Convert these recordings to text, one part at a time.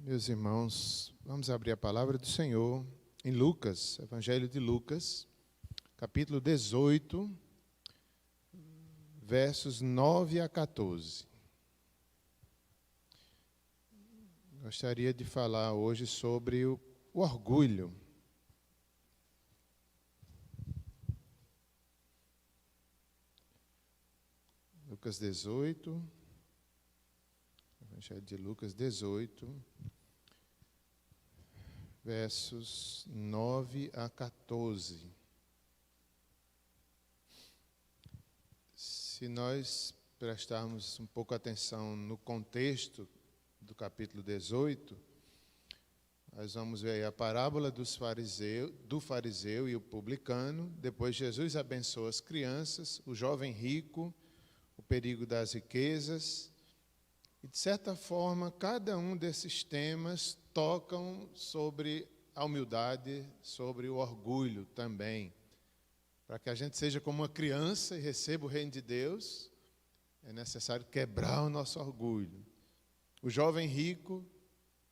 Meus irmãos, vamos abrir a palavra do Senhor em Lucas, Evangelho de Lucas, capítulo 18, versos 9 a 14. Gostaria de falar hoje sobre o orgulho. Lucas 18, Evangelho de Lucas 18, versos 9 a 14. Se nós prestarmos um pouco atenção no contexto do capítulo 18, nós vamos ver aí a parábola do fariseu e o publicano. Depois Jesus abençoa as crianças, o jovem rico, o perigo das riquezas. E, de certa forma, cada um desses temas tocam sobre a humildade, sobre o orgulho também. Para que a gente seja como uma criança e receba o reino de Deus, é necessário quebrar o nosso orgulho. O jovem rico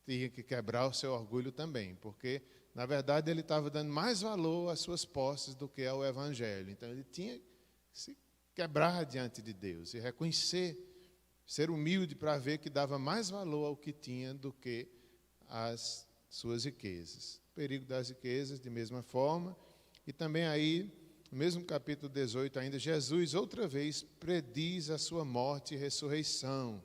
tinha que quebrar o seu orgulho também, porque, na verdade, ele estava dando mais valor às suas posses do que ao Evangelho. Então, ele tinha que se quebrar diante de Deus e reconhecer, ser humilde para ver que dava mais valor ao que tinha do que às suas riquezas. O perigo das riquezas, de mesma forma. E também aí, no mesmo capítulo 18 ainda, Jesus outra vez prediz a sua morte e ressurreição.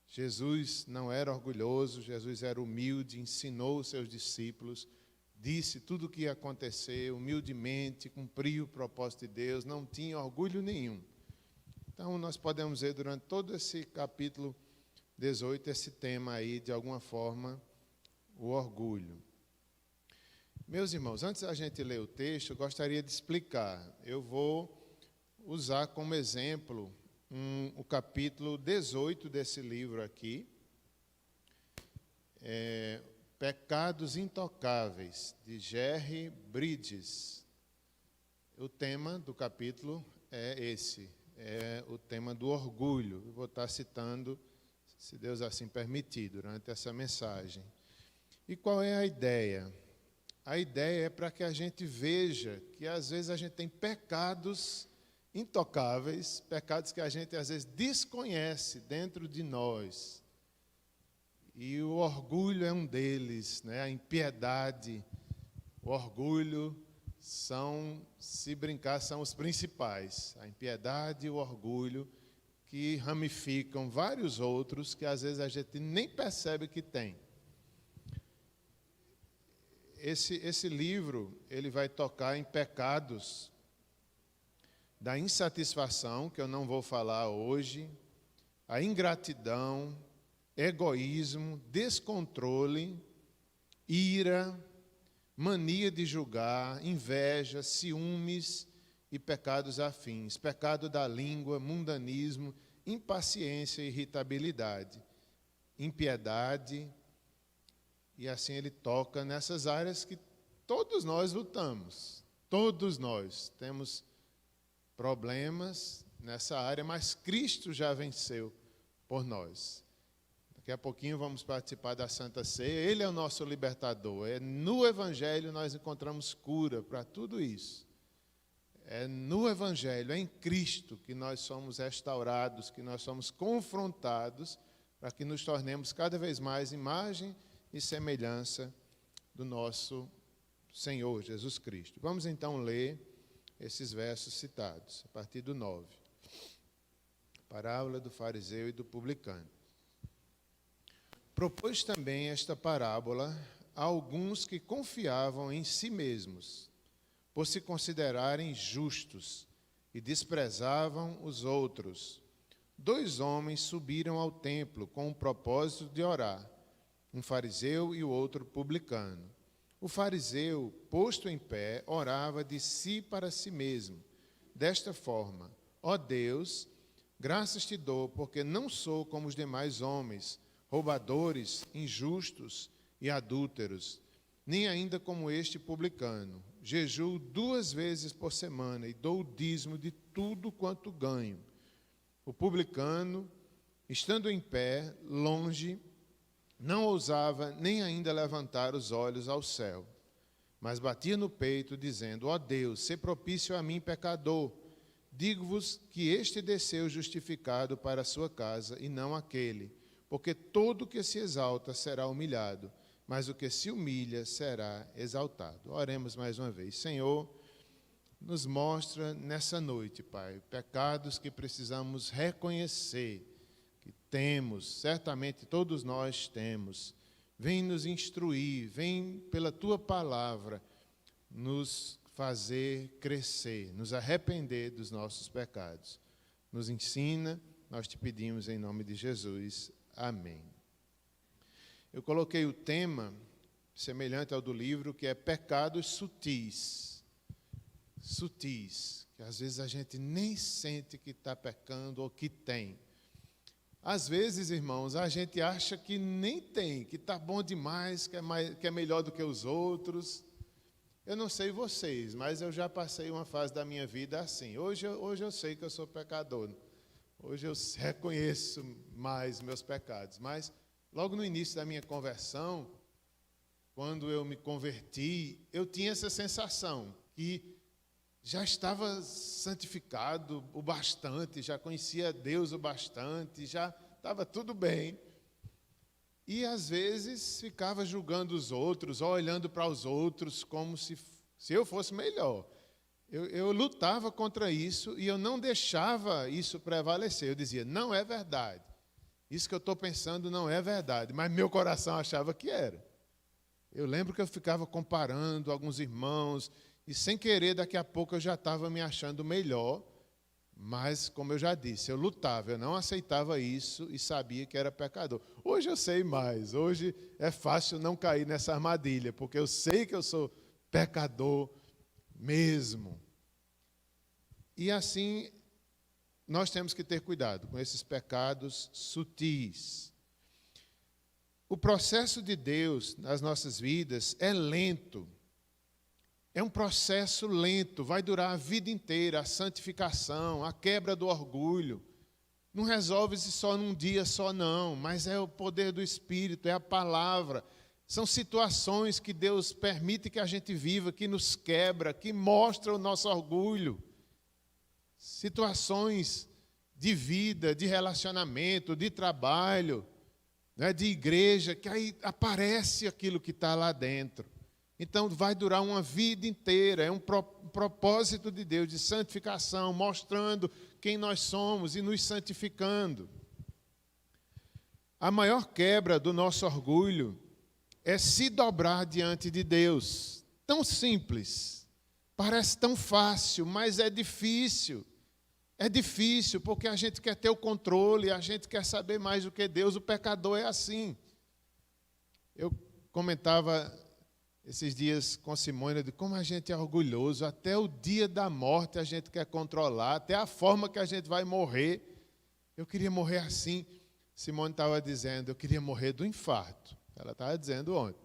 Jesus não era orgulhoso, Jesus era humilde, ensinou os seus discípulos, disse tudo o que ia acontecer, humildemente, cumpriu o propósito de Deus, não tinha orgulho nenhum. Então, nós podemos ver durante todo esse capítulo 18, esse tema aí, de alguma forma, o orgulho. Meus irmãos, antes da gente ler o texto, eu gostaria de explicar. Eu vou usar como exemplo o capítulo 18 desse livro aqui, Pecados Intocáveis, de Jerry Bridges. O tema do capítulo é esse. É o tema do orgulho. Eu vou estar citando, se Deus assim permitir, durante essa mensagem. E qual é a ideia? A ideia é para que a gente veja que às vezes a gente tem pecados intocáveis, pecados que a gente às vezes desconhece dentro de nós. E o orgulho é um deles, né? A impiedade, o orgulho se brincar, são os principais. A impiedade e o orgulho, que ramificam vários outros que às vezes a gente nem percebe que tem. Esse livro, ele vai tocar em pecados da insatisfação, que eu não vou falar hoje, a ingratidão, egoísmo, descontrole, ira, mania de julgar, inveja, ciúmes e pecados afins, pecado da língua, mundanismo, impaciência e irritabilidade, impiedade, e assim ele toca nessas áreas que todos nós lutamos, todos nós temos problemas nessa área, mas Cristo já venceu por nós. Daqui a pouquinho vamos participar da Santa Ceia. Ele é o nosso libertador. No Evangelho nós encontramos cura para tudo isso. É no Evangelho, é em Cristo que nós somos restaurados, que nós somos confrontados para que nos tornemos cada vez mais imagem e semelhança do nosso Senhor Jesus Cristo. Vamos então ler esses versos citados, a partir do 9. Parábola do fariseu e do publicano. Propôs também esta parábola a alguns que confiavam em si mesmos, por se considerarem justos, e desprezavam os outros. 2 homens subiram ao templo com o propósito de orar, um fariseu e o outro publicano. O fariseu, posto em pé, orava de si para si mesmo, desta forma: ó Deus, graças te dou, porque não sou como os demais homens, roubadores, injustos e adúlteros, nem ainda como este publicano. Jejuo 2 vezes por semana e dou o dízimo de tudo quanto ganho. O publicano, estando em pé, longe, não ousava nem ainda levantar os olhos ao céu, mas batia no peito, dizendo: ó Deus, sê propício a mim, pecador. Digo-vos que este desceu justificado para a sua casa, e não aquele. Porque todo o que se exalta será humilhado, mas o que se humilha será exaltado. Oremos mais uma vez. Senhor, nos mostra nessa noite, Pai, pecados que precisamos reconhecer, que temos, certamente todos nós temos. Vem nos instruir, vem pela Tua palavra nos fazer crescer, nos arrepender dos nossos pecados. Nos ensina, nós te pedimos em nome de Jesus. Amém. Eu coloquei o tema semelhante ao do livro, que é pecados sutis. Sutis, que às vezes a gente nem sente que está pecando ou que tem. Às vezes, irmãos, a gente acha que nem tem, que está bom demais, que é melhor do que os outros. Eu não sei vocês, mas eu já passei uma fase da minha vida assim. Hoje eu sei que eu sou pecador. Hoje eu reconheço mais meus pecados. Mas logo no início da minha conversão, quando eu me converti, eu tinha essa sensação que já estava santificado o bastante, já conhecia Deus o bastante, já estava tudo bem. E, às vezes, ficava julgando os outros, ou olhando para os outros como se eu fosse melhor. Eu lutava contra isso e eu não deixava isso prevalecer. Eu dizia, não é verdade. Isso que eu estou pensando não é verdade, mas meu coração achava que era. Eu lembro que eu ficava comparando alguns irmãos, e sem querer, daqui a pouco eu já estava me achando melhor, mas, como eu já disse, eu lutava, eu não aceitava isso e sabia que era pecador. Hoje eu sei mais, hoje é fácil não cair nessa armadilha, porque eu sei que eu sou pecador mesmo. E assim, nós temos que ter cuidado com esses pecados sutis. O processo de Deus nas nossas vidas é lento. É um processo lento, vai durar a vida inteira, a santificação, a quebra do orgulho. Não resolve-se só num dia só não, mas é o poder do Espírito, é a palavra. São situações que Deus permite que a gente viva, que nos quebra, que mostra o nosso orgulho. Situações de vida, de relacionamento, de trabalho, né, de igreja, que aí aparece aquilo que está lá dentro. Então, vai durar uma vida inteira, é um propósito de Deus, de santificação, mostrando quem nós somos e nos santificando. A maior quebra do nosso orgulho é se dobrar diante de Deus. Tão simples, parece tão fácil, mas é difícil. É difícil porque a gente quer ter o controle, a gente quer saber mais do que Deus. O pecador é assim. Eu comentava esses dias com Simone de como a gente é orgulhoso, até o dia da morte a gente quer controlar, até a forma que a gente vai morrer. Eu queria morrer assim. Simone estava dizendo, eu queria morrer do infarto. Ela estava dizendo ontem.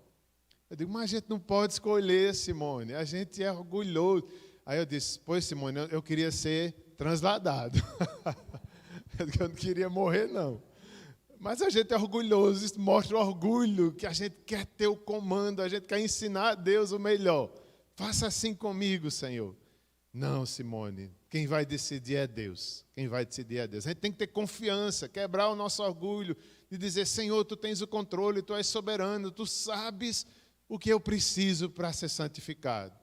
Eu digo, mas a gente não pode escolher, Simone, a gente é orgulhoso. Aí eu disse, pois Simone, eu queria ser transladado. Eu não queria morrer, não. Mas a gente é orgulhoso, isso mostra o orgulho, que a gente quer ter o comando, a gente quer ensinar a Deus o melhor. Faça assim comigo, Senhor. Não, Simone, quem vai decidir é Deus. Quem vai decidir é Deus. A gente tem que ter confiança, quebrar o nosso orgulho, de dizer, Senhor, Tu tens o controle, Tu és soberano, Tu sabes o que eu preciso para ser santificado.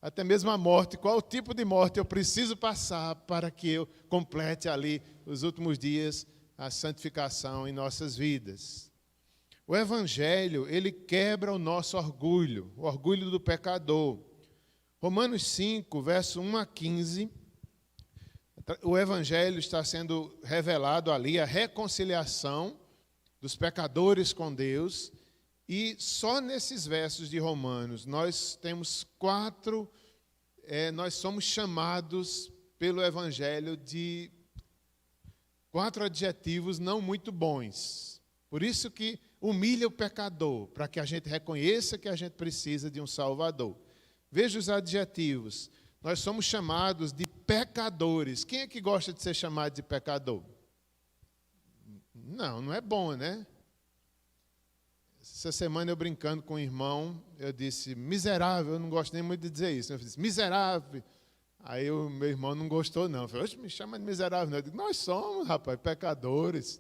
Até mesmo a morte, qual o tipo de morte eu preciso passar para que eu complete ali os últimos dias a santificação em nossas vidas. O Evangelho, ele quebra o nosso orgulho, o orgulho do pecador. Romanos 5, verso 1 a 15, o Evangelho está sendo revelado ali, a reconciliação dos pecadores com Deus, e só nesses versos de Romanos nós temos nós somos chamados pelo Evangelho de 4 adjetivos não muito bons. Por isso que humilha o pecador, para que a gente reconheça que a gente precisa de um Salvador. Veja os adjetivos. Nós somos chamados de pecadores. Quem é que gosta de ser chamado de pecador? Não é bom, né? Essa semana eu brincando com um irmão, eu disse, miserável, eu não gosto nem muito de dizer isso. Eu disse, miserável. Aí o meu irmão não gostou, não. Falei, oxe, me chama de miserável. Não. Eu digo, nós somos, rapaz, pecadores.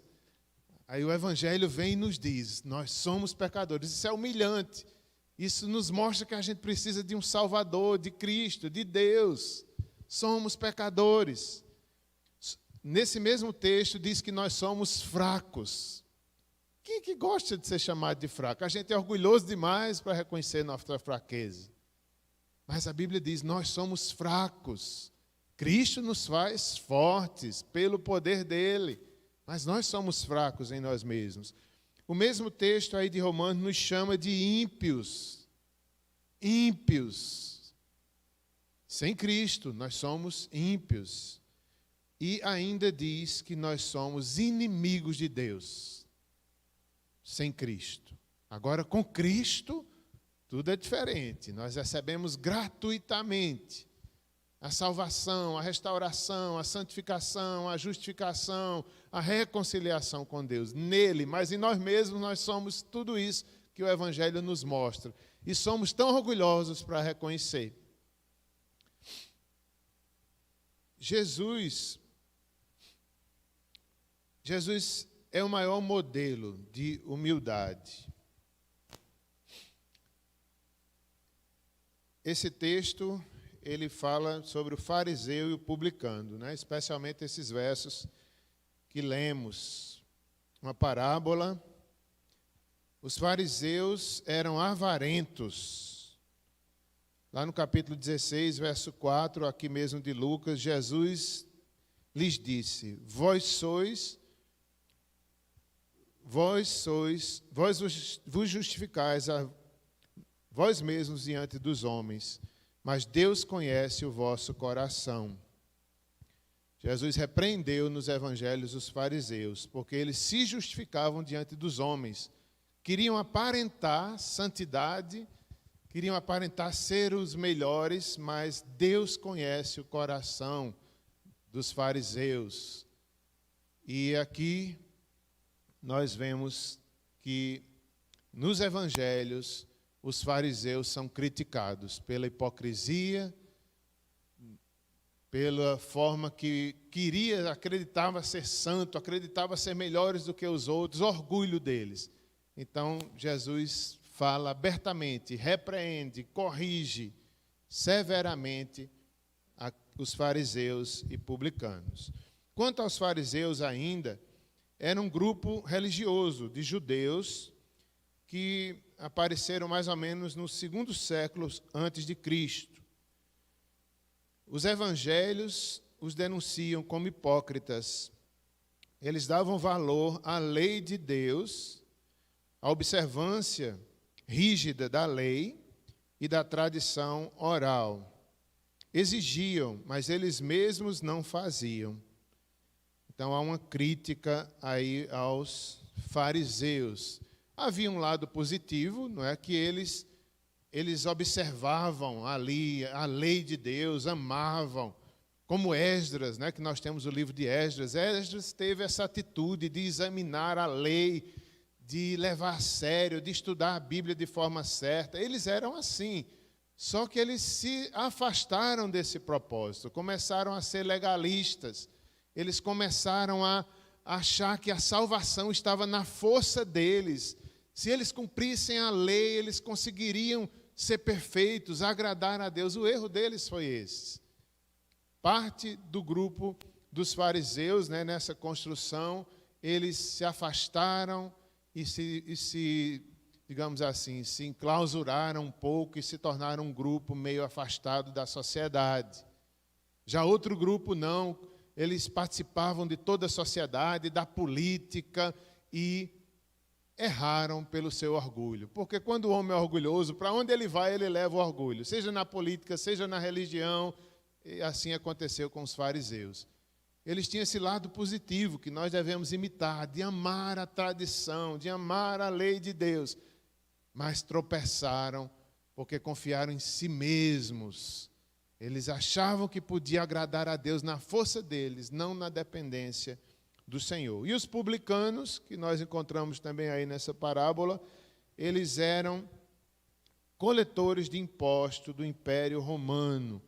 Aí o Evangelho vem e nos diz, nós somos pecadores. Isso é humilhante. Isso nos mostra que a gente precisa de um Salvador, de Cristo, de Deus. Somos pecadores. Nesse mesmo texto diz que nós somos fracos. Quem que gosta de ser chamado de fraco? A gente é orgulhoso demais para reconhecer nossa fraqueza. Mas a Bíblia diz, nós somos fracos. Cristo nos faz fortes pelo poder dele. Mas nós somos fracos em nós mesmos. O mesmo texto aí de Romanos nos chama de ímpios. Ímpios. Sem Cristo, nós somos ímpios. E ainda diz que nós somos inimigos de Deus. Sem Cristo. Agora, com Cristo, tudo é diferente. Nós recebemos gratuitamente a salvação, a restauração, a santificação, a justificação, a reconciliação com Deus. Nele, mas em nós mesmos, nós somos tudo isso que o Evangelho nos mostra. E somos tão orgulhosos para reconhecer. Jesus é o maior modelo de humildade. Esse texto, ele fala sobre o fariseu e o publicano, né? Especialmente esses versos que lemos. Uma parábola. Os fariseus eram avarentos. Lá no capítulo 16, verso 4, aqui mesmo de Lucas, Jesus lhes disse, vós vos justificais a vós mesmos diante dos homens, mas Deus conhece o vosso coração. Jesus repreendeu nos evangelhos os fariseus, porque eles se justificavam diante dos homens. Queriam aparentar santidade, queriam aparentar ser os melhores, mas Deus conhece o coração dos fariseus. E aqui nós vemos que nos evangelhos os fariseus são criticados pela hipocrisia, pela forma que acreditava ser santo, acreditava ser melhores do que os outros, orgulho deles. Então, Jesus fala abertamente, repreende, corrige severamente os fariseus e publicanos. Quanto aos fariseus ainda, era um grupo religioso de judeus que apareceram mais ou menos no 2º século antes de Cristo. Os evangelhos os denunciam como hipócritas. Eles davam valor à lei de Deus, à observância rígida da lei e da tradição oral. Exigiam, mas eles mesmos não faziam. Então há uma crítica aí aos fariseus. Havia um lado positivo, não é, que eles observavam ali a lei de Deus, amavam, como Esdras, né, que nós temos o livro de Esdras. Esdras teve essa atitude de examinar a lei, de levar a sério, de estudar a Bíblia de forma certa. Eles eram assim, só que eles se afastaram desse propósito, começaram a ser legalistas, eles começaram a achar que a salvação estava na força deles. Se eles cumprissem a lei, eles conseguiriam ser perfeitos, agradar a Deus. O erro deles foi esse. Parte do grupo dos fariseus, né, nessa construção, eles se afastaram e digamos assim, se enclausuraram um pouco e se tornaram um grupo meio afastado da sociedade. Já outro grupo não, eles participavam de toda a sociedade, da política e erraram pelo seu orgulho. Porque quando o homem é orgulhoso, para onde ele vai, ele leva o orgulho. Seja na política, seja na religião, e assim aconteceu com os fariseus. Eles tinham esse lado positivo que nós devemos imitar, de amar a tradição, de amar a lei de Deus. Mas tropeçaram porque confiaram em si mesmos. Eles achavam que podia agradar a Deus na força deles, não na dependência do Senhor. E os publicanos, que nós encontramos também aí nessa parábola, eles eram coletores de imposto do Império Romano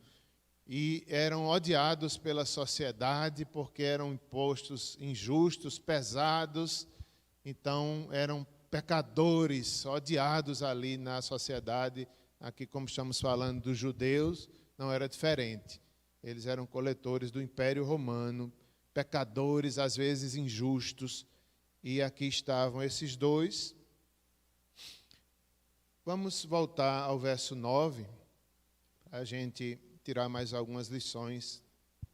e eram odiados pela sociedade porque eram impostos injustos, pesados, então eram pecadores odiados ali na sociedade. Aqui, como estamos falando dos judeus, não era diferente. Eles eram coletores do Império Romano, pecadores, às vezes injustos, e aqui estavam esses dois. Vamos voltar ao verso 9, para a gente tirar mais algumas lições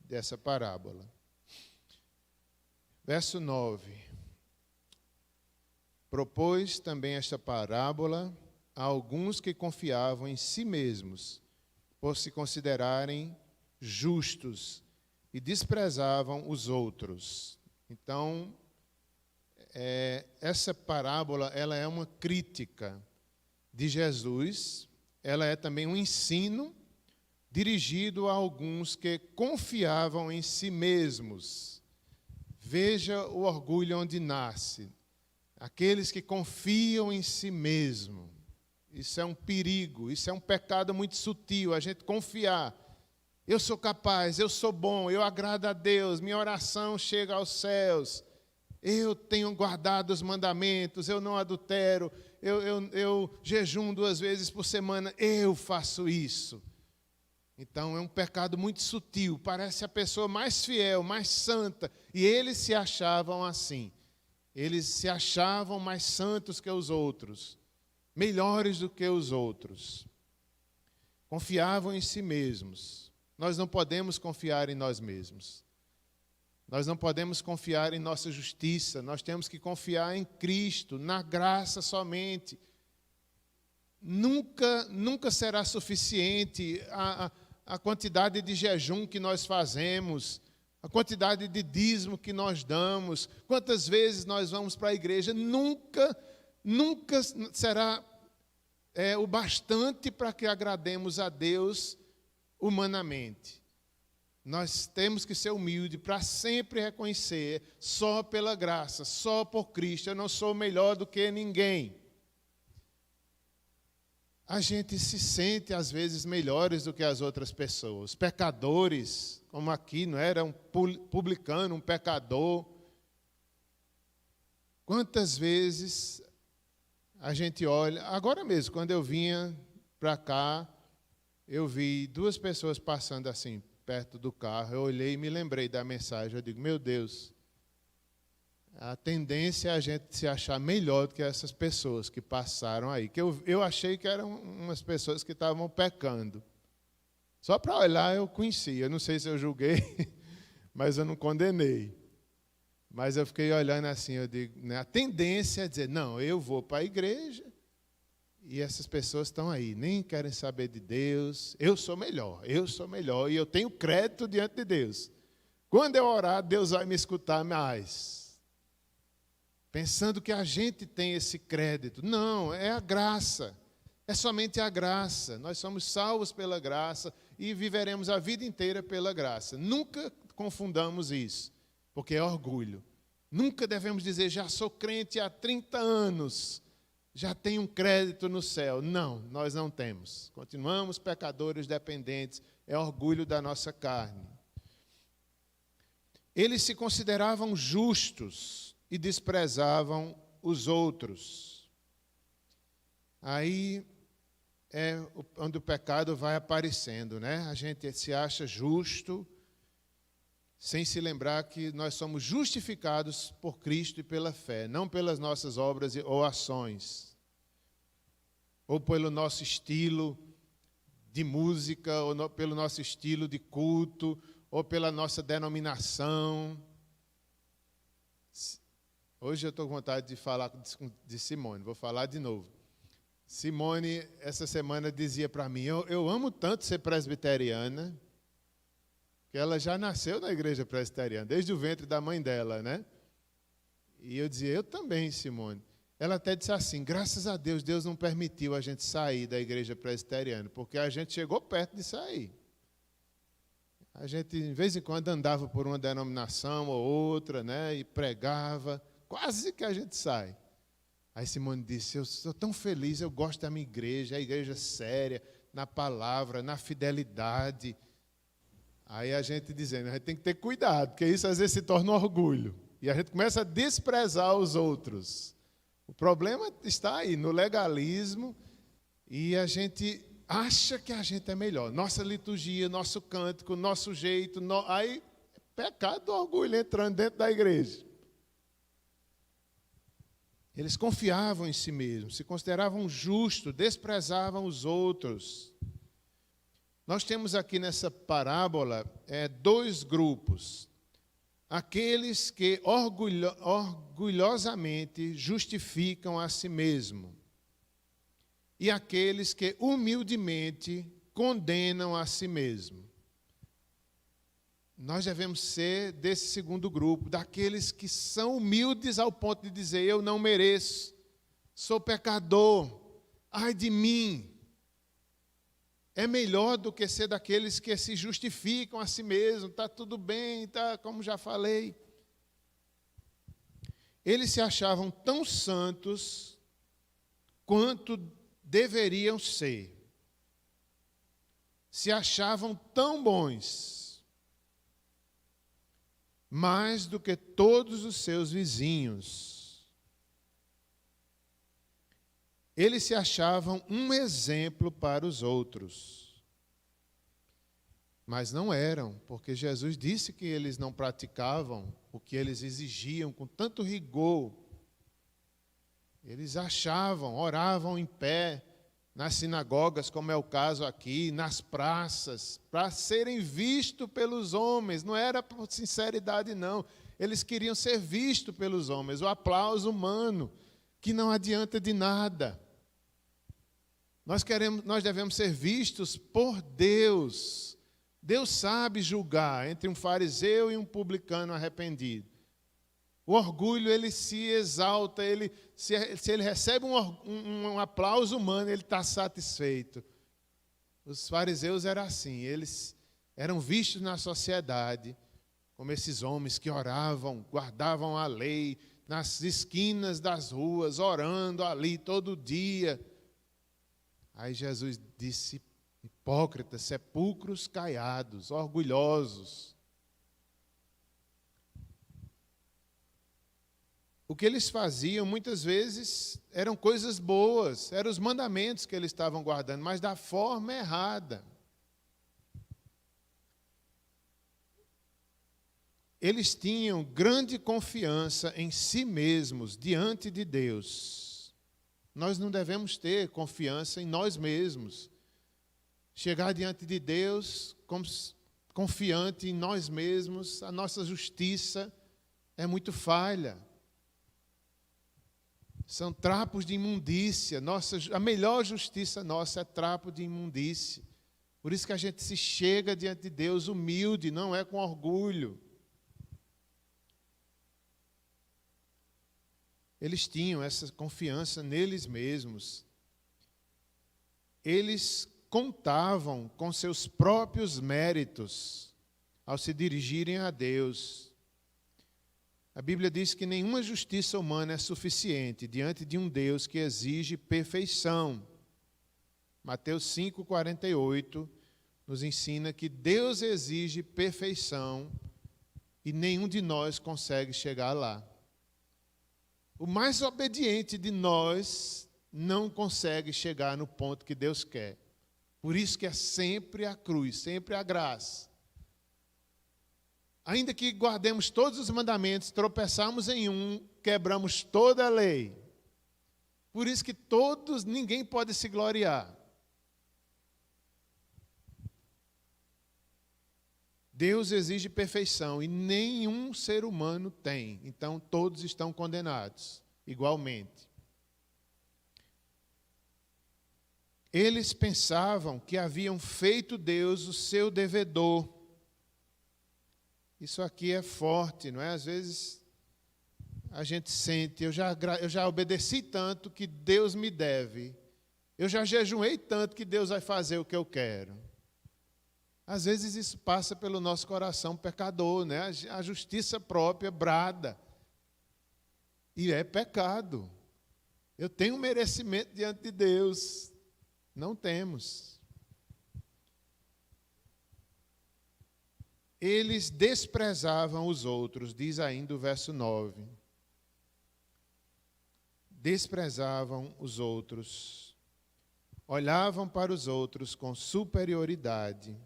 dessa parábola. Verso 9. Propôs também esta parábola a alguns que confiavam em si mesmos, por se considerarem justos, e desprezavam os outros. Então, essa parábola ela é uma crítica de Jesus, ela é também um ensino dirigido a alguns que confiavam em si mesmos. Veja o orgulho onde nasce. Aqueles que confiam em si mesmo. Isso é um perigo, isso é um pecado muito sutil, a gente confiar. Eu sou capaz, eu sou bom, eu agrado a Deus, minha oração chega aos céus, eu tenho guardado os mandamentos, eu não adultero, eu jejum 2 vezes por semana, eu faço isso. Então é um pecado muito sutil, parece a pessoa mais fiel, mais santa, e eles se achavam assim. Eles se achavam mais santos que os outros, melhores do que os outros. Confiavam em si mesmos. Nós não podemos confiar em nós mesmos. Nós não podemos confiar em nossa justiça. Nós temos que confiar em Cristo, na graça somente. Nunca será suficiente a quantidade de jejum que nós fazemos, a quantidade de dízimo que nós damos, quantas vezes nós vamos para a igreja, nunca será o bastante para que agrademos a Deus humanamente. Nós temos que ser humildes para sempre reconhecer, só pela graça, só por Cristo, eu não sou melhor do que ninguém. A gente se sente, às vezes, melhores do que as outras pessoas. Pecadores, como aqui, não era um publicano, um pecador. Quantas vezes a gente olha... Agora mesmo, quando eu vinha para cá, eu vi 2 pessoas passando assim, perto do carro. Eu olhei e me lembrei da mensagem. Eu digo, meu Deus, a tendência é a gente se achar melhor do que essas pessoas que passaram aí. Que eu achei que eram umas pessoas que estavam pecando. Só para olhar eu conhecia. Eu não sei se eu julguei, mas eu não condenei. Mas eu fiquei olhando assim, eu digo, né, a tendência é dizer, não, eu vou para a igreja e essas pessoas estão aí, nem querem saber de Deus, eu sou melhor e eu tenho crédito diante de Deus. Quando eu orar, Deus vai me escutar mais. Pensando que a gente tem esse crédito. Não, é a graça. É somente a graça. Nós somos salvos pela graça e viveremos a vida inteira pela graça. Nunca confundamos isso, porque é orgulho. Nunca devemos dizer, já sou crente há 30 anos, já tenho um crédito no céu. Não, nós não temos. Continuamos pecadores dependentes. É orgulho da nossa carne. Eles se consideravam justos e desprezavam os outros. Aí é onde o pecado vai aparecendo, né? A gente se acha justo, sem se lembrar que nós somos justificados por Cristo e pela fé, não pelas nossas obras ou ações, ou pelo nosso estilo de música, ou pelo nosso estilo de culto, ou pela nossa denominação. Hoje eu estou com vontade de falar de Simone, vou falar de novo. Simone, essa semana, dizia para mim, eu amo tanto ser presbiteriana, que ela já nasceu na igreja presbiteriana, desde o ventre da mãe dela, né? E eu dizia, eu também, Simone. Ela até disse assim, graças a Deus, Deus não permitiu a gente sair da igreja presbiteriana, porque a gente chegou perto de sair. A gente, de vez em quando, andava por uma denominação ou outra, né? E pregava, quase que a gente sai. Aí Simone disse, eu sou tão feliz, eu gosto da minha igreja, a igreja séria, na palavra, na fidelidade. Aí a gente dizendo, a gente tem que ter cuidado, porque isso às vezes se torna um orgulho. E a gente começa a desprezar os outros. O problema está aí, no legalismo, e a gente acha que a gente é melhor. Nossa liturgia, nosso cântico, nosso jeito, aí pecado do orgulho entrando dentro da igreja. Eles confiavam em si mesmos, se consideravam justos, desprezavam os outros. Nós temos aqui nessa parábola dois grupos. Aqueles que orgulhosamente justificam a si mesmo. E aqueles que humildemente condenam a si mesmo. Nós devemos ser desse segundo grupo, daqueles que são humildes ao ponto de dizer, eu não mereço, sou pecador, ai de mim. É melhor do que ser daqueles que se justificam a si mesmo, está tudo bem, está, como já falei. Eles se achavam tão santos quanto deveriam ser. Se achavam tão bons, mais do que todos os seus vizinhos. Eles se achavam um exemplo para os outros. Mas não eram, porque Jesus disse que eles não praticavam o que eles exigiam com tanto rigor. Eles achavam, oravam em pé, nas sinagogas, como é o caso aqui, nas praças, para serem vistos pelos homens. Não era por sinceridade, não. Eles queriam ser vistos pelos homens. O aplauso humano, que não adianta de nada. Nós devemos ser vistos por Deus. Deus sabe julgar entre um fariseu e um publicano arrependido. O orgulho, ele se exalta, se ele recebe um aplauso humano, ele está satisfeito. Os fariseus eram assim, eles eram vistos na sociedade como esses homens que oravam, guardavam a lei, nas esquinas das ruas, orando ali todo dia. Aí Jesus disse, hipócritas, sepulcros caiados, orgulhosos. O que eles faziam, muitas vezes, eram coisas boas, eram os mandamentos que eles estavam guardando, mas da forma errada. Eles tinham grande confiança em si mesmos, diante de Deus. Nós não devemos ter confiança em nós mesmos. Chegar diante de Deus confiante em nós mesmos, a nossa justiça é muito falha. São trapos de imundícia. A melhor justiça nossa é trapo de imundícia. Por isso que a gente se chega diante de Deus humilde, não é com orgulho. Eles tinham essa confiança neles mesmos. Eles contavam com seus próprios méritos ao se dirigirem a Deus. A Bíblia diz que nenhuma justiça humana é suficiente diante de um Deus que exige perfeição. Mateus 5,48 nos ensina que Deus exige perfeição e nenhum de nós consegue chegar lá. O mais obediente de nós não consegue chegar no ponto que Deus quer. Por isso que é sempre a cruz, sempre a graça. Ainda que guardemos todos os mandamentos, tropeçamos em um, quebramos toda a lei. Por isso que ninguém pode se gloriar. Deus exige perfeição e nenhum ser humano tem. Então todos estão condenados, igualmente. Eles pensavam que haviam feito Deus o seu devedor. Isso aqui é forte, não é? Às vezes a gente sente, eu já obedeci tanto que Deus me deve. Eu já jejuei tanto que Deus vai fazer o que eu quero. Às vezes isso passa pelo nosso coração pecador, né? A justiça própria brada. E é pecado. Eu tenho um merecimento diante de Deus. Não temos. Eles desprezavam os outros, diz ainda o verso 9. Desprezavam os outros, olhavam para os outros com superioridade.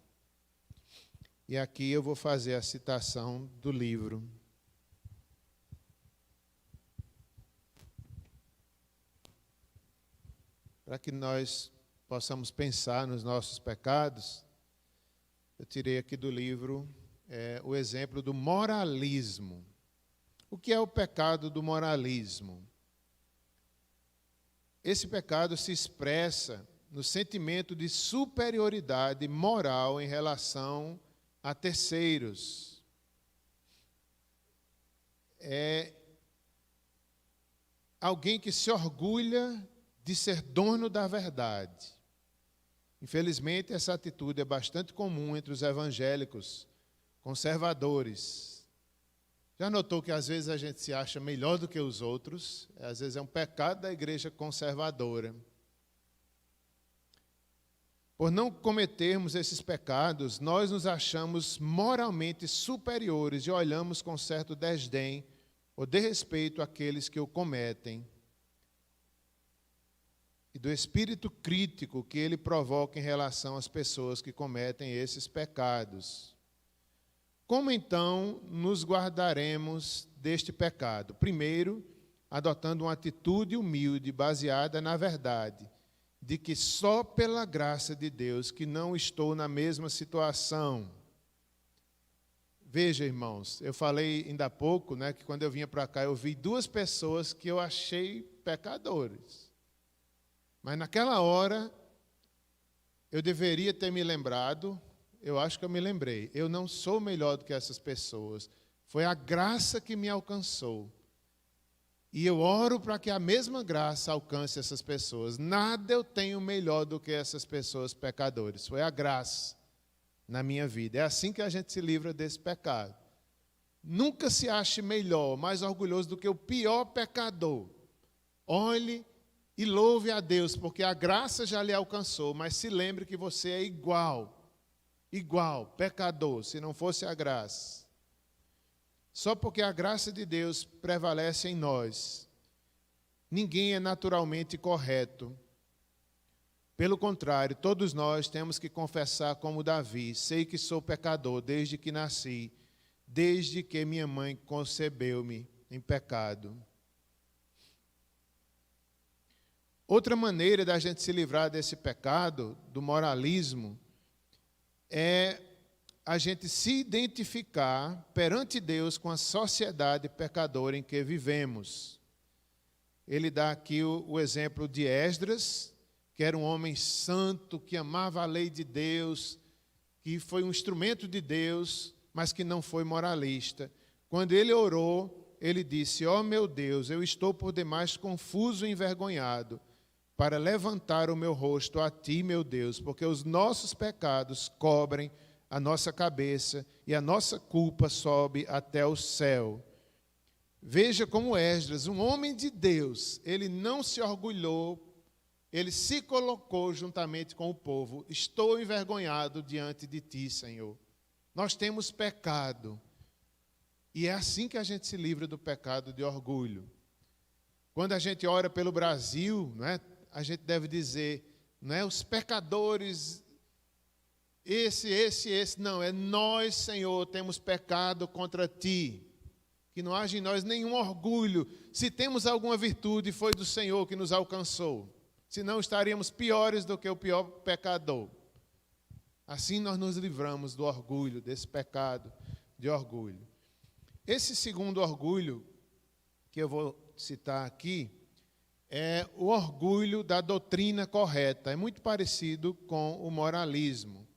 E aqui eu vou fazer a citação do livro. Para que nós possamos pensar nos nossos pecados, eu tirei aqui do livro o exemplo do moralismo. O que é o pecado do moralismo? Esse pecado se expressa no sentimento de superioridade moral em relação a terceiros. É alguém que se orgulha de ser dono da verdade. Infelizmente, essa atitude é bastante comum entre os evangélicos conservadores. Já notou que às vezes a gente se acha melhor do que os outros? Às vezes é um pecado da igreja conservadora. Por não cometermos esses pecados, nós nos achamos moralmente superiores e olhamos com certo desdém ou desrespeito àqueles que o cometem. E do espírito crítico que ele provoca em relação às pessoas que cometem esses pecados. Como então nos guardaremos deste pecado? Primeiro, adotando uma atitude humilde, baseada na verdade, de que só pela graça de Deus que não estou na mesma situação. Veja, irmãos, eu falei ainda há pouco, que quando eu vinha para cá eu vi duas pessoas que eu achei pecadores. Mas naquela hora, eu deveria ter me lembrado, eu acho que eu me lembrei, eu não sou melhor do que essas pessoas, foi a graça que me alcançou. E eu oro para que a mesma graça alcance essas pessoas. Nada eu tenho melhor do que essas pessoas pecadores, foi a graça na minha vida. É assim que a gente se livra desse pecado. Nunca se ache melhor, mais orgulhoso do que o pior pecador. Olhe e louve a Deus, porque a graça já lhe alcançou, mas se lembre que você é igual, pecador, se não fosse a graça. Só porque a graça de Deus prevalece em nós, ninguém é naturalmente correto. Pelo contrário, todos nós temos que confessar como Davi: sei que sou pecador desde que nasci, desde que minha mãe concebeu-me em pecado. Outra maneira da gente se livrar desse pecado, do moralismo, é a gente se identificar perante Deus com a sociedade pecadora em que vivemos. Ele dá aqui o exemplo de Esdras, que era um homem santo, que amava a lei de Deus, que foi um instrumento de Deus, mas que não foi moralista. Quando ele orou, ele disse: ó meu Deus, eu estou por demais confuso e envergonhado, para levantar o meu rosto a ti, meu Deus, porque os nossos pecados cobrem a nossa cabeça e a nossa culpa sobe até o céu. Veja como Esdras, um homem de Deus, ele não se orgulhou, ele se colocou juntamente com o povo. Estou envergonhado diante de ti, Senhor. Nós temos pecado. E é assim que a gente se livra do pecado de orgulho. Quando a gente ora pelo Brasil, a gente deve dizer, os pecadores, esse, não, é nós, Senhor, temos pecado contra ti. Que não haja em nós nenhum orgulho. Se temos alguma virtude, foi do Senhor que nos alcançou. Senão estaríamos piores do que o pior pecador. Assim nós nos livramos do orgulho, desse pecado de orgulho. Esse segundo orgulho, que eu vou citar aqui, é o orgulho da doutrina correta. É muito parecido com o moralismo.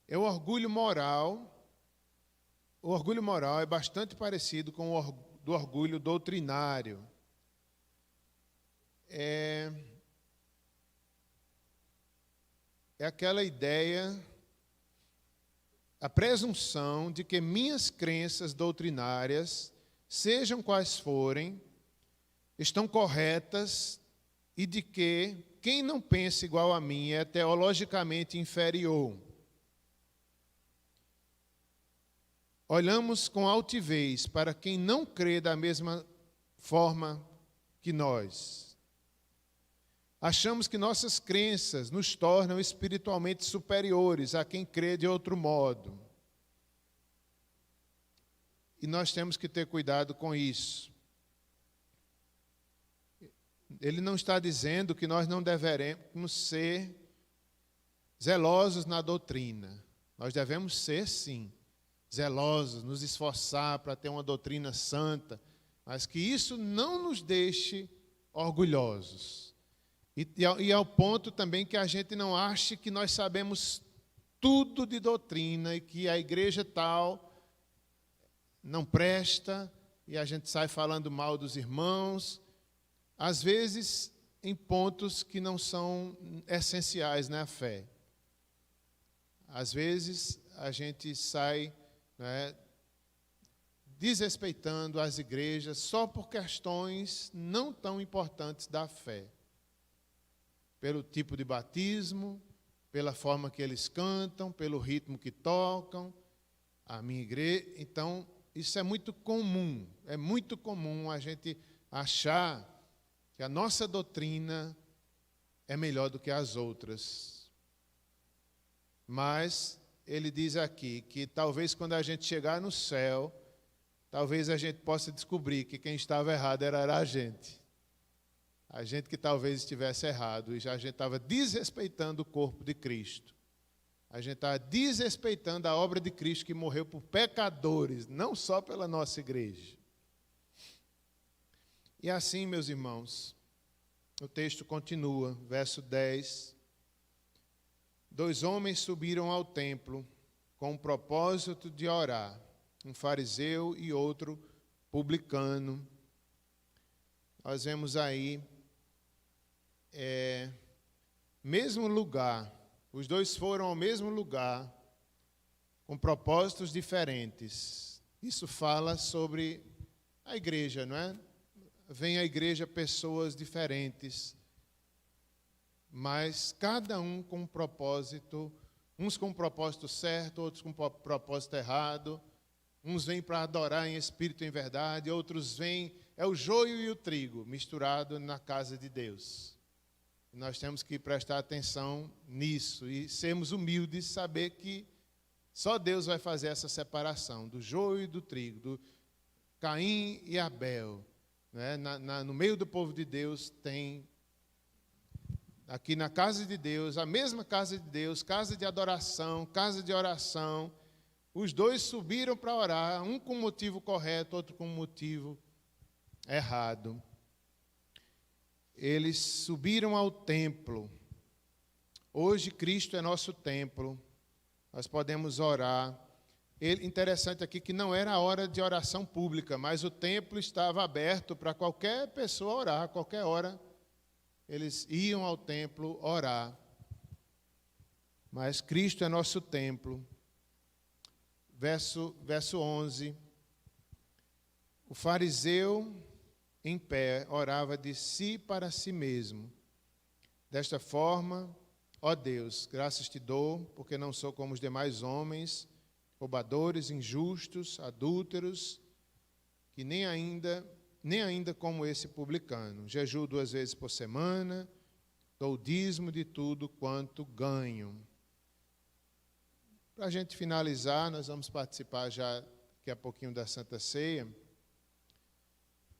É o orgulho moral. O orgulho moral é bastante parecido com o do orgulho doutrinário. É aquela ideia, a presunção de que minhas crenças doutrinárias, sejam quais forem, estão corretas e de que quem não pensa igual a mim é teologicamente inferior. Olhamos com altivez para quem não crê da mesma forma que nós. Achamos que nossas crenças nos tornam espiritualmente superiores a quem crê de outro modo. E nós temos que ter cuidado com isso. Ele não está dizendo que nós não deveremos ser zelosos na doutrina. Nós devemos ser, sim, zelosos, nos esforçar para ter uma doutrina santa, mas que isso não nos deixe orgulhosos. E ao ponto também que a gente não ache que nós sabemos tudo de doutrina e que a igreja tal não presta e a gente sai falando mal dos irmãos, às vezes em pontos que não são essenciais na fé. Às vezes a gente sai, né, desrespeitando as igrejas só por questões não tão importantes da fé. Pelo tipo de batismo, pela forma que eles cantam, pelo ritmo que tocam, a minha igreja. Então, isso é muito comum a gente achar que a nossa doutrina é melhor do que as outras. Mas ele diz aqui que talvez quando a gente chegar no céu, talvez a gente possa descobrir que quem estava errado era a gente. A gente que talvez estivesse errado, e já a gente estava desrespeitando o corpo de Cristo. A gente estava desrespeitando a obra de Cristo que morreu por pecadores, não só pela nossa igreja. E assim, meus irmãos, o texto continua, verso 10. 2 homens subiram ao templo com o propósito de orar, um fariseu e outro publicano. Nós vemos aí, mesmo lugar, os dois foram ao mesmo lugar, com propósitos diferentes. Isso fala sobre a igreja, não é? Vem à igreja pessoas diferentes, mas cada um com um propósito, uns com um propósito certo, outros com um propósito errado. Uns vêm para adorar em espírito e em verdade, outros vêm, é o joio e o trigo misturado na casa de Deus. E nós temos que prestar atenção nisso e sermos humildes, saber que só Deus vai fazer essa separação do joio e do trigo, do Caim e Abel. Né? No meio do povo de Deus tem, aqui na casa de Deus, a mesma casa de Deus, casa de adoração, casa de oração. Os dois subiram para orar, um com motivo correto, outro com motivo errado. Eles subiram ao templo. Hoje Cristo é nosso templo. Nós podemos orar. Interessante aqui que não era a hora de oração pública, mas o templo estava aberto para qualquer pessoa orar, a qualquer hora eles iam ao templo orar. Mas Cristo é nosso templo. Verso 11. O fariseu em pé orava de si para si mesmo. Desta forma, ó Deus, graças te dou, porque não sou como os demais homens, roubadores, injustos, adúlteros, que nem ainda como esse publicano. Jejuo 2 vezes por semana, dou o dízimo de tudo quanto ganho. Para a gente finalizar, nós vamos participar já daqui a pouquinho da Santa Ceia.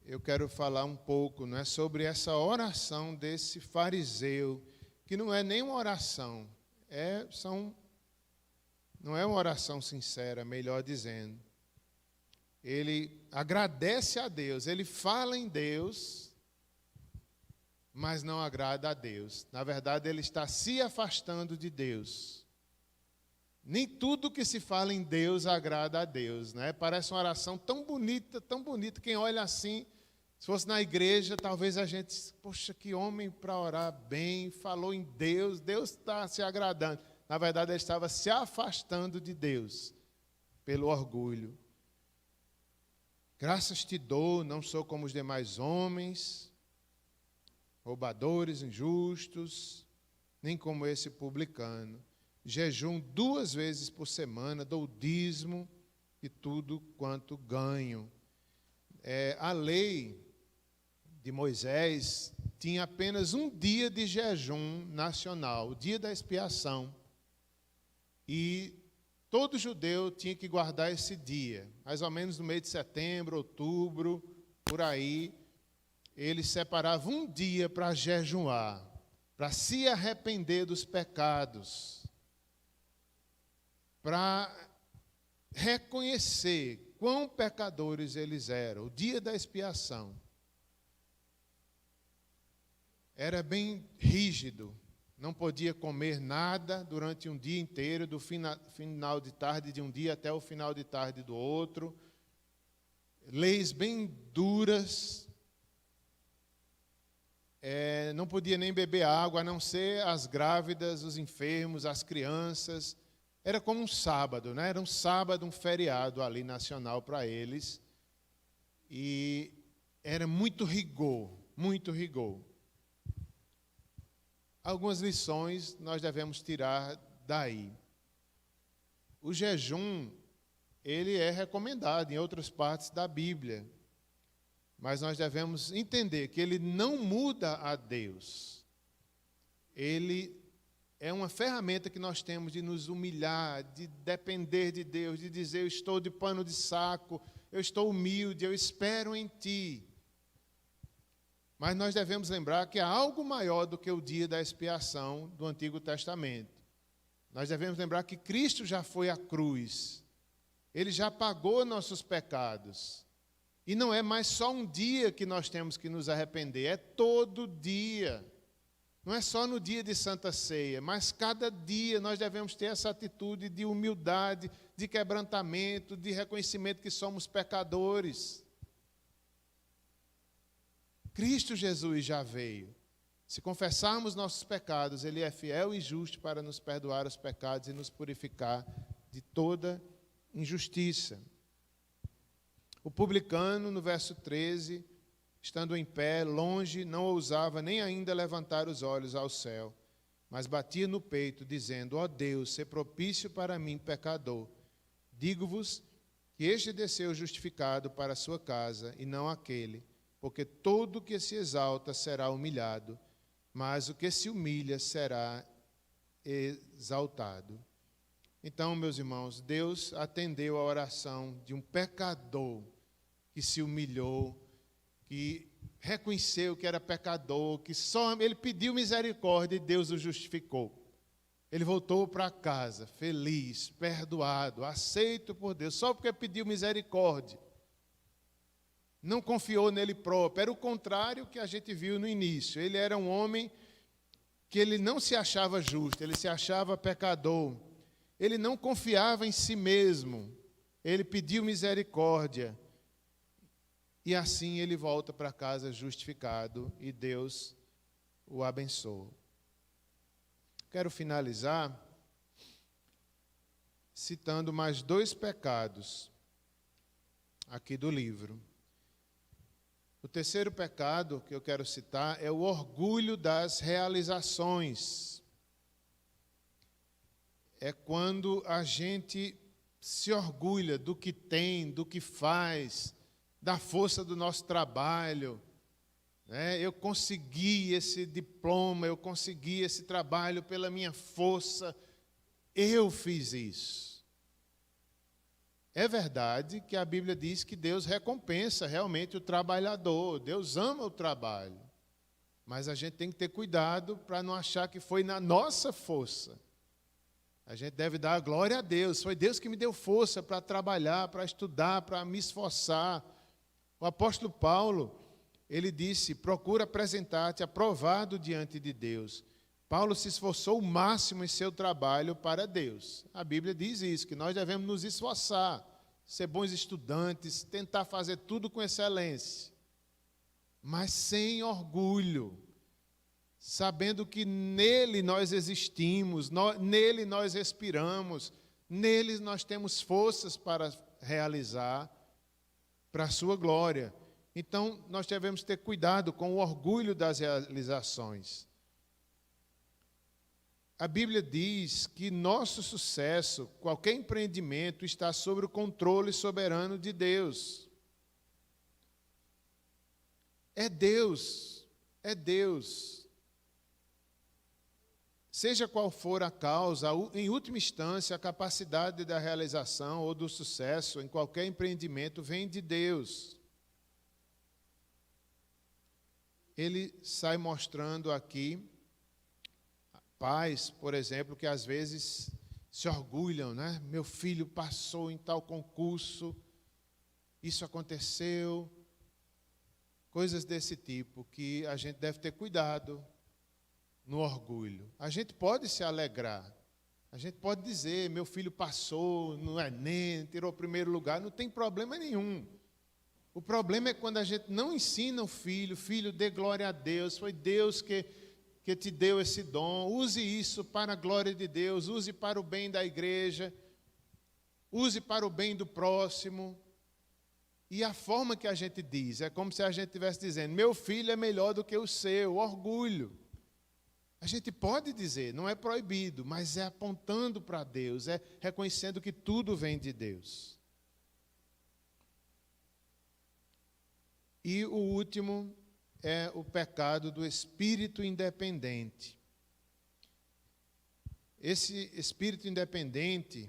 Eu quero falar um pouco, não é, sobre essa oração desse fariseu, que não é nem uma oração, não é uma oração sincera, melhor dizendo. Ele agradece a Deus, ele fala em Deus, mas não agrada a Deus. Na verdade, ele está se afastando de Deus. Nem tudo que se fala em Deus agrada a Deus, né? Parece uma oração tão bonita, quem olha assim, se fosse na igreja, talvez a gente, poxa, que homem para orar bem, falou em Deus, Deus está se agradando. Na verdade, ele estava se afastando de Deus, pelo orgulho. Graças te dou, não sou como os demais homens. roubadores, injustos, nem como esse publicano. Jejum 2 vezes por semana, dou dízimo e tudo quanto ganho. A lei de Moisés tinha apenas um dia de jejum nacional, o dia da expiação. E todo judeu tinha que guardar esse dia, mais ou menos no mês de setembro, outubro, por aí. Eles separavam um dia para jejuar, para se arrepender dos pecados, para reconhecer quão pecadores eles eram. O dia da expiação era bem rígido, não podia comer nada durante um dia inteiro, do final de tarde de um dia até o final de tarde do outro. Leis bem duras. Não podia nem beber água, a não ser as grávidas, os enfermos, as crianças. Era como um sábado, né? Era um sábado, um feriado ali nacional para eles. E era muito rigor, muito rigor. Algumas lições nós devemos tirar daí. O jejum, ele é recomendado em outras partes da Bíblia. Mas nós devemos entender que ele não muda a Deus. Ele é uma ferramenta que nós temos de nos humilhar, de depender de Deus, de dizer: eu estou de pano de saco, eu estou humilde, eu espero em Ti. Mas nós devemos lembrar que há algo maior do que o dia da expiação do Antigo Testamento. Nós devemos lembrar que Cristo já foi à cruz. Ele já pagou nossos pecados. E não é mais só um dia que nós temos que nos arrepender, é todo dia. Não é só no dia de Santa Ceia, mas cada dia nós devemos ter essa atitude de humildade, de quebrantamento, de reconhecimento que somos pecadores. Cristo Jesus já veio. Se confessarmos nossos pecados, Ele é fiel e justo para nos perdoar os pecados e nos purificar de toda injustiça. O publicano, no verso 13, estando em pé, longe, não ousava nem ainda levantar os olhos ao céu, mas batia no peito, dizendo: ó Deus, sê propício para mim, pecador. Digo-vos que este desceu justificado para a sua casa, e não aquele, porque todo o que se exalta será humilhado, mas o que se humilha será exaltado. Então, meus irmãos, Deus atendeu a oração de um pecador que se humilhou, que reconheceu que era pecador, que só ele pediu misericórdia e Deus o justificou. Ele voltou para casa feliz, perdoado, aceito por Deus, só porque pediu misericórdia. Não confiou nele próprio, era o contrário que a gente viu no início. Ele era um homem que ele não se achava justo, ele se achava pecador. Ele não confiava em si mesmo, ele pediu misericórdia. E assim ele volta para casa justificado e Deus o abençoa. Quero finalizar citando mais 2 pecados aqui do livro. O terceiro pecado que eu quero citar é o orgulho das realizações. É quando a gente se orgulha do que tem, do que faz, da força do nosso trabalho. Eu consegui esse diploma, eu consegui esse trabalho pela minha força, eu fiz isso. É verdade que a Bíblia diz que Deus recompensa realmente o trabalhador, Deus ama o trabalho. Mas a gente tem que ter cuidado para não achar que foi na nossa força. A gente deve dar a glória a Deus. Foi Deus que me deu força para trabalhar, para estudar, para me esforçar. O apóstolo Paulo, ele disse: procura apresentar-te aprovado diante de Deus. Paulo se esforçou o máximo em seu trabalho para Deus. A Bíblia diz isso, que nós devemos nos esforçar, ser bons estudantes, tentar fazer tudo com excelência, mas sem orgulho, sabendo que nele nós existimos, nele nós respiramos, nele nós temos forças para realizar, para a sua glória. Então, nós devemos ter cuidado com o orgulho das realizações. A Bíblia diz que nosso sucesso, qualquer empreendimento, está sob o controle soberano de Deus. É Deus, é Deus. Seja qual for a causa, em última instância, a capacidade da realização ou do sucesso em qualquer empreendimento vem de Deus. Ele sai mostrando aqui pais, por exemplo, que às vezes se orgulham, né? Meu filho passou em tal concurso, isso aconteceu, coisas desse tipo, que a gente deve ter cuidado no orgulho. A gente pode se alegrar, a gente pode dizer, meu filho passou no Enem, tirou o primeiro lugar, não tem problema nenhum. O problema é quando a gente não ensina o filho, dê glória a Deus, foi Deus que te deu esse dom, use isso para a glória de Deus, use para o bem da igreja, use para o bem do próximo. E a forma que a gente diz, é como se a gente estivesse dizendo, meu filho é melhor do que o seu, orgulho. A gente pode dizer, não é proibido, mas é apontando para Deus, é reconhecendo que tudo vem de Deus. E o último é o pecado do espírito independente. Esse espírito independente,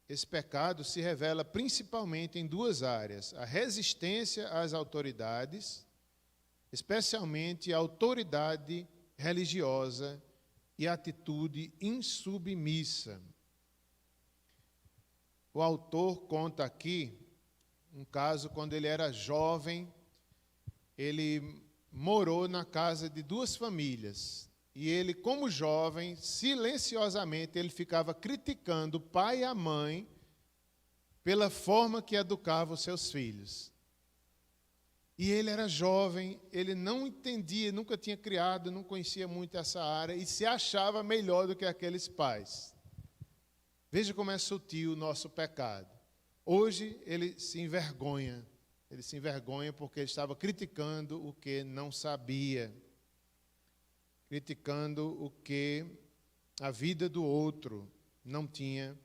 esse pecado se revela principalmente em duas áreas: a resistência às autoridades, especialmente a autoridade religiosa, e a atitude insubmissa. O autor conta aqui um caso quando ele era jovem, ele morou na casa de duas famílias. E ele, como jovem, silenciosamente, ele ficava criticando o pai e a mãe pela forma que educava os seus filhos. E ele era jovem, ele não entendia, nunca tinha criado, não conhecia muito essa área e se achava melhor do que aqueles pais. Veja como é sutil o nosso pecado. Hoje ele se envergonha porque ele estava criticando o que não sabia, criticando o que a vida do outro não tinha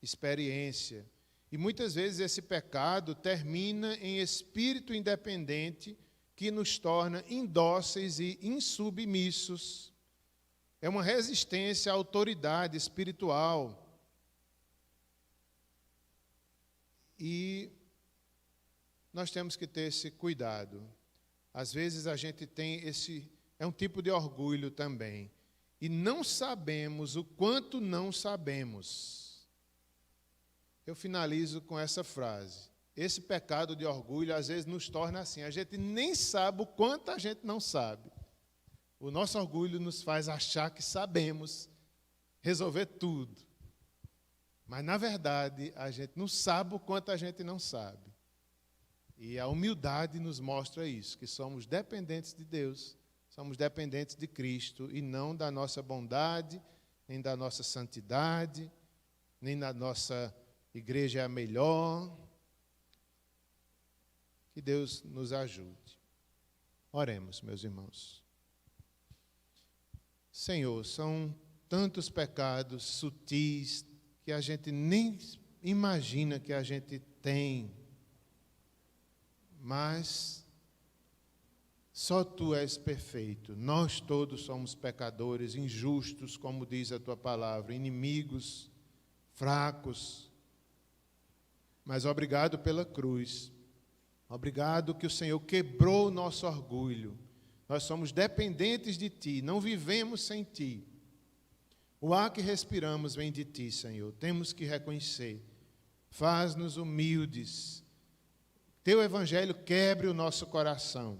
experiência. E muitas vezes esse pecado termina em espírito independente que nos torna indóceis e insubmissos. É uma resistência à autoridade espiritual. E nós temos que ter esse cuidado. Às vezes a gente tem é um tipo de orgulho também. E não sabemos o quanto não sabemos. Eu finalizo com essa frase. Esse pecado de orgulho, às vezes, nos torna assim. A gente nem sabe o quanto a gente não sabe. O nosso orgulho nos faz achar que sabemos resolver tudo. Mas, na verdade, a gente não sabe o quanto a gente não sabe. E a humildade nos mostra isso, que somos dependentes de Deus, somos dependentes de Cristo, e não da nossa bondade, nem da nossa santidade, nem da nossa igreja é a melhor. Que Deus nos ajude. Oremos, meus irmãos. Senhor, são tantos pecados sutis que a gente nem imagina que a gente tem, mas só Tu és perfeito. Nós todos somos pecadores, injustos, como diz a Tua palavra, inimigos, fracos. Mas obrigado pela cruz. Obrigado que o Senhor quebrou o nosso orgulho. Nós somos dependentes de Ti, não vivemos sem Ti. O ar que respiramos vem de Ti, Senhor. Temos que reconhecer. Faz-nos humildes. Teu Evangelho quebre o nosso coração.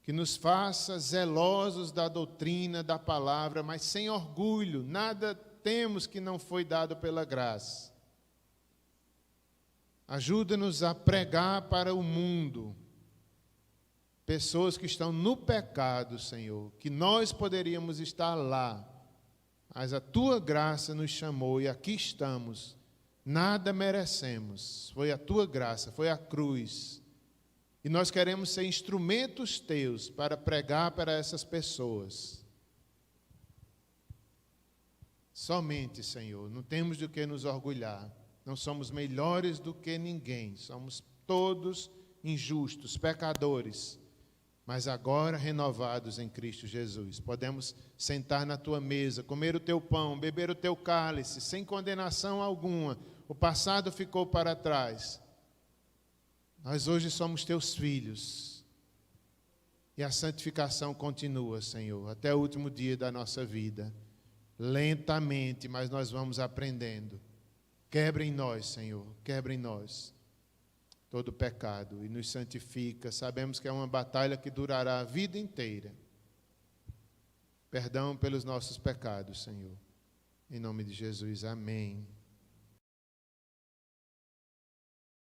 Que nos faça zelosos da doutrina, da palavra, mas sem orgulho. Nada temos que não foi dado pela graça. Ajuda-nos a pregar para o mundo pessoas que estão no pecado, Senhor, que nós poderíamos estar lá, mas a Tua graça nos chamou e aqui estamos. Nada merecemos, foi a Tua graça, foi a cruz. E nós queremos ser instrumentos teus para pregar para essas pessoas. Somente, Senhor, não temos de que nos orgulhar. Não somos melhores do que ninguém. Somos todos injustos, pecadores. Mas agora renovados em Cristo Jesus. Podemos sentar na tua mesa, comer o teu pão, beber o teu cálice, sem condenação alguma. O passado ficou para trás. Nós hoje somos teus filhos. E a santificação continua, Senhor, até o último dia da nossa vida. Lentamente, mas nós vamos aprendendo. Quebra em nós, Senhor, quebra em nós todo pecado e nos santifica. Sabemos que é uma batalha que durará a vida inteira. Perdão pelos nossos pecados, Senhor. Em nome de Jesus, amém.